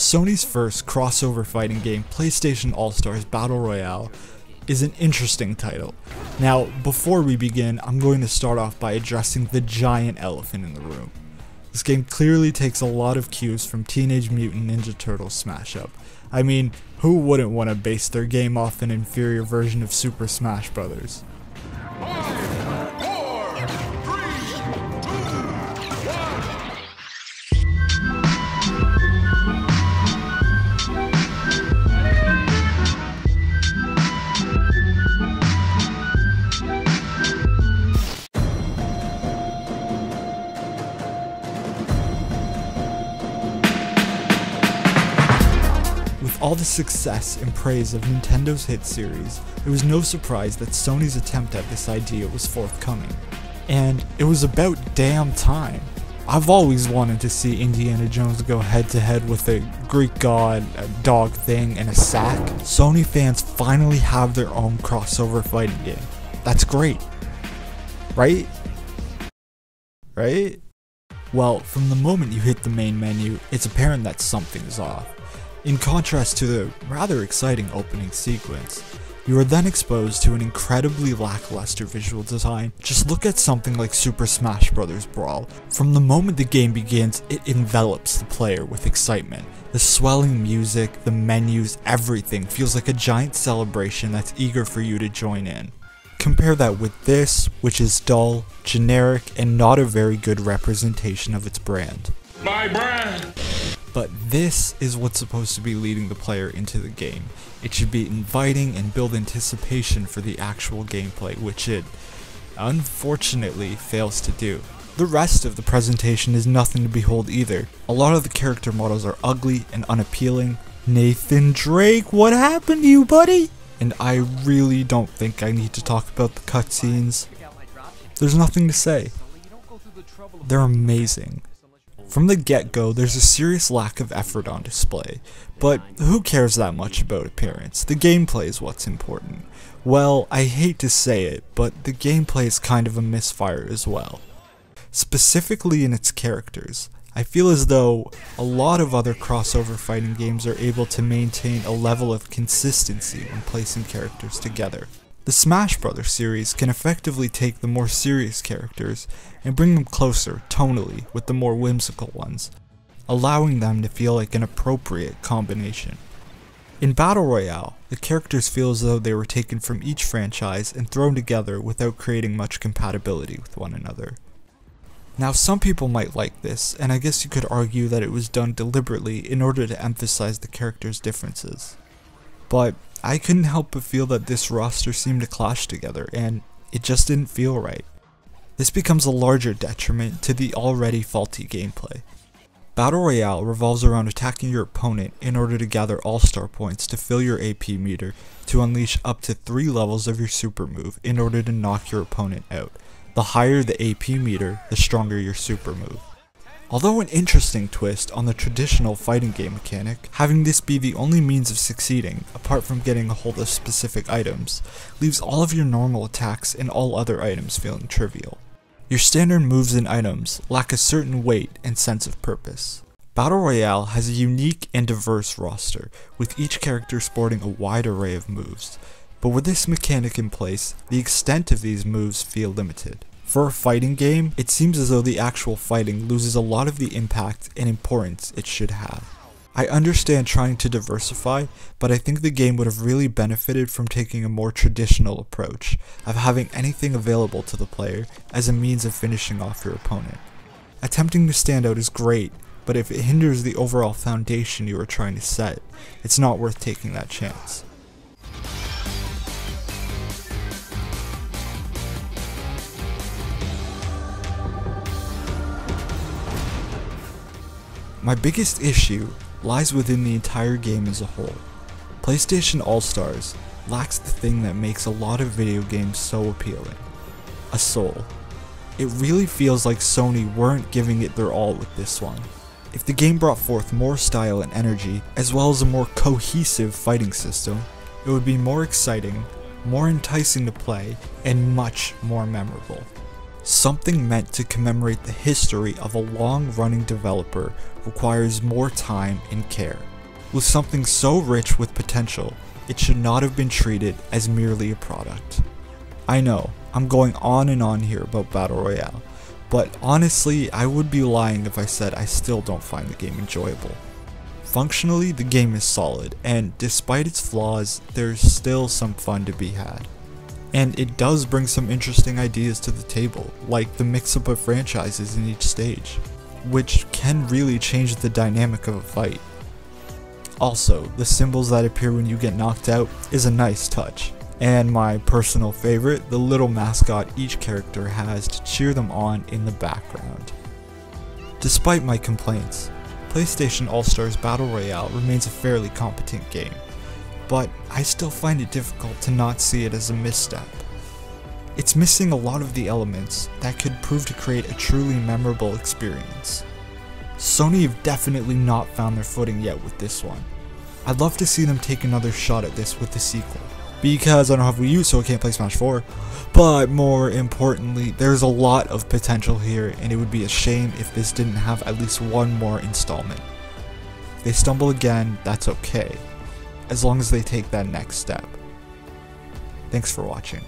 Sony's first crossover fighting game, PlayStation All-Stars Battle Royale, is an interesting title. Now, before we begin, I'm going to start off by addressing the giant elephant in the room. This game clearly takes a lot of cues from Teenage Mutant Ninja Turtles Smash Up. I mean, who wouldn't want to base their game off an inferior version of Super Smash Bros.? With all the success and praise of Nintendo's hit series, it was no surprise that Sony's attempt at this idea was forthcoming. And it was about damn time. I've always wanted to see Indiana Jones go head to head with a Greek god, a dog thing, and a sack. Sony fans finally have their own crossover fighting game. That's great. Right? Right? Well, from the moment you hit the main menu, it's apparent that something is off. In contrast to the rather exciting opening sequence, you are then exposed to an incredibly lackluster visual design. Just look at something like Super Smash Bros. Brawl. From the moment the game begins, it envelops the player with excitement. The swelling music, the menus, everything feels like a giant celebration that's eager for you to join in. Compare that with this, which is dull, generic, and not a very good representation of its brand. My brand! But this is what's supposed to be leading the player into the game. It should be inviting and build anticipation for the actual gameplay, which it, unfortunately, fails to do. The rest of the presentation is nothing to behold either. A lot of the character models are ugly and unappealing. Nathan Drake, what happened to you, buddy? And I really don't think I need to talk about the cutscenes. There's nothing to say. They're amazing. From the get-go, there's a serious lack of effort on display, but who cares that much about appearance? The gameplay is what's important. Well, I hate to say it, but the gameplay is kind of a misfire as well. Specifically in its characters, I feel as though a lot of other crossover fighting games are able to maintain a level of consistency when placing characters together. The Smash Bros. Series can effectively take the more serious characters and bring them closer, tonally, with the more whimsical ones, allowing them to feel like an appropriate combination. In Battle Royale, the characters feel as though they were taken from each franchise and thrown together without creating much compatibility with one another. Now, some people might like this, and I guess you could argue that it was done deliberately in order to emphasize the characters' differences. But I couldn't help but feel that this roster seemed to clash together, and it just didn't feel right. This becomes a larger detriment to the already faulty gameplay. Battle Royale revolves around attacking your opponent in order to gather all-star points to fill your AP meter to unleash up to 3 levels of your super move in order to knock your opponent out. The higher the AP meter, the stronger your super move. Although an interesting twist on the traditional fighting game mechanic, having this be the only means of succeeding, apart from getting a hold of specific items, leaves all of your normal attacks and all other items feeling trivial. Your standard moves and items lack a certain weight and sense of purpose. Battle Royale has a unique and diverse roster, with each character sporting a wide array of moves, but with this mechanic in place, the extent of these moves feel limited. For a fighting game, it seems as though the actual fighting loses a lot of the impact and importance it should have. I understand trying to diversify, but I think the game would have really benefited from taking a more traditional approach, of having anything available to the player as a means of finishing off your opponent. Attempting to stand out is great, but if it hinders the overall foundation you are trying to set, it's not worth taking that chance. My biggest issue lies within the entire game as a whole. PlayStation All-Stars lacks the thing that makes a lot of video games so appealing: a soul. It really feels like Sony weren't giving it their all with this one. If the game brought forth more style and energy, as well as a more cohesive fighting system, it would be more exciting, more enticing to play, and much more memorable. Something meant to commemorate the history of a long-running developer requires more time and care. With something so rich with potential, it should not have been treated as merely a product. I know, I'm going on and on here about Battle Royale, but honestly, I would be lying if I said I still don't find the game enjoyable. Functionally, the game is solid, and despite its flaws, there's still some fun to be had. And it does bring some interesting ideas to the table, like the mix-up of franchises in each stage, which can really change the dynamic of a fight. Also, the symbols that appear when you get knocked out is a nice touch. And my personal favorite, the little mascot each character has to cheer them on in the background. Despite my complaints, PlayStation All-Stars Battle Royale remains a fairly competent game, but I still find it difficult to not see it as a misstep. It's missing a lot of the elements that could prove to create a truly memorable experience. Sony have definitely not found their footing yet with this one. I'd love to see them take another shot at this with the sequel, because I don't have Wii U so I can't play Smash 4, but more importantly, there's a lot of potential here and it would be a shame if this didn't have at least one more installment. If they stumble again, that's okay, as long as they take that next step. Thanks for watching.